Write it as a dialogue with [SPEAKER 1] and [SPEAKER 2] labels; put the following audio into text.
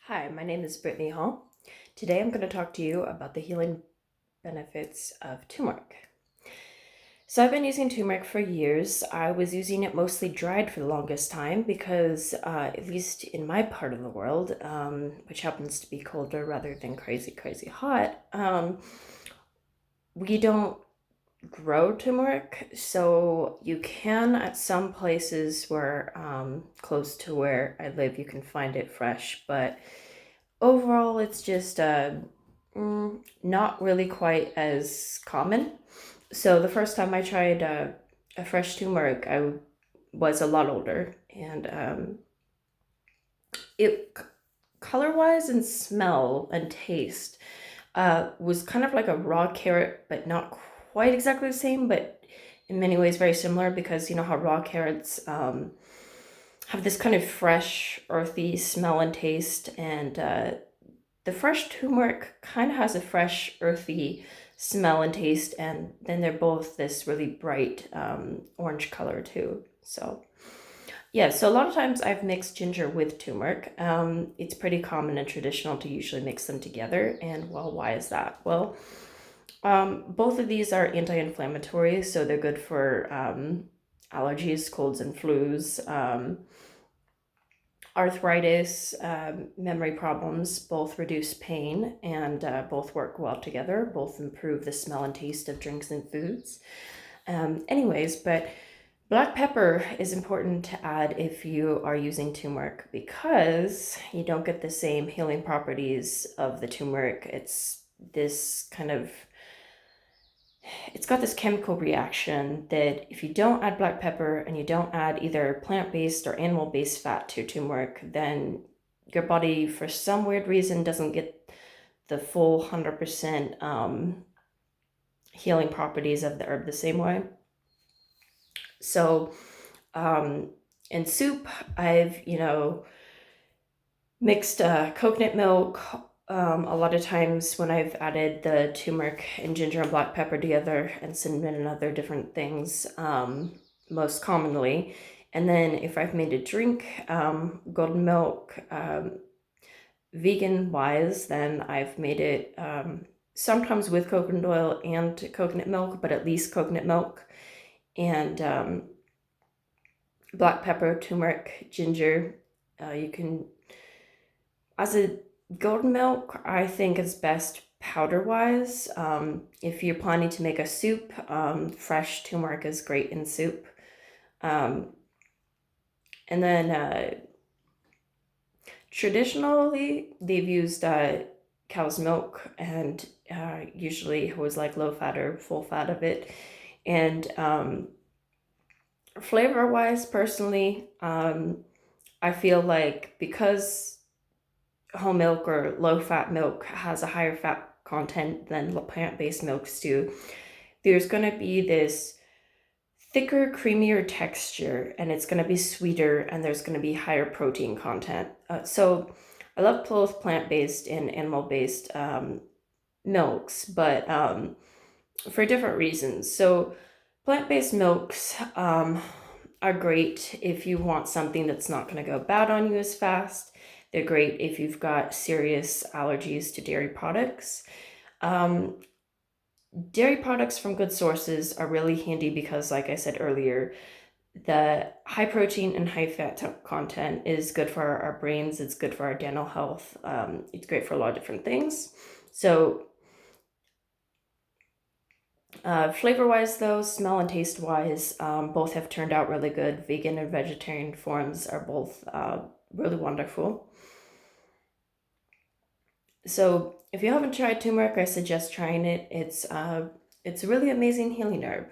[SPEAKER 1] Hi, my name is Brittany Hall. Today I'm going to talk to you about the healing benefits of turmeric. So I've been using turmeric for years. I was using it mostly dried for the longest time because, at least in my part of the world, which happens to be colder rather than crazy, crazy hot, we don't grow turmeric. So you can, at some places where close to where I live, you can find it fresh, but overall, it's just not really quite as common. So the first time I tried a fresh turmeric, I was a lot older, and it color-wise and smell and taste was kind of like a raw carrot, but not quite exactly the same, but in many ways very similar, because you know how raw carrots have this kind of fresh, earthy smell and taste, and the fresh turmeric kind of has a fresh, earthy smell and taste, and then they're both this really bright orange color too. So, yeah, so a lot of times I've mixed ginger with turmeric. It's pretty common and traditional to usually mix them together. And well, why is that? Well, both of these are anti-inflammatory, so they're good for allergies, colds, and flus. Arthritis, memory problems, both reduce pain, and both work well together. Both improve the smell and taste of drinks and foods. Anyways, but black pepper is important to add if you are using turmeric because you don't get the same healing properties of the turmeric. This kind of it's got this chemical reaction that if you don't add black pepper and you don't add either plant-based or animal-based fat to turmeric, then your body, for some weird reason, doesn't get the full 100% healing properties of the herb the same way. So in soup, I've, mixed coconut milk. A lot of times when I've added the turmeric and ginger and black pepper together and cinnamon and other different things, most commonly. And then if I've made a drink, golden milk, vegan wise, then I've made it sometimes with coconut oil and coconut milk, but at least coconut milk and black pepper, turmeric, ginger. You can, as a golden milk, I think is best powder wise. If you're planning to make a soup, fresh turmeric is great in soup. And then traditionally, they've used cow's milk, and usually it was like low fat or full fat of it. And flavor wise, personally, I feel like because whole milk or low fat milk has a higher fat content than plant-based milks do, there's going to be this thicker, creamier texture, and it's going to be sweeter, and there's going to be higher protein content. So I love both plant-based and animal-based milks, but for different reasons. So plant-based milks are great if you want something that's not going to go bad on you as fast. They're great if you've got serious allergies to dairy products. Dairy products from good sources are really handy because, like I said earlier, the high protein and high fat content is good for our brains. It's good for our dental health. It's great for a lot of different things. So flavor-wise, though, smell and taste-wise, both have turned out really good. Vegan and vegetarian forms are both really wonderful. So if you haven't tried turmeric, I suggest trying it. It's a really amazing healing herb.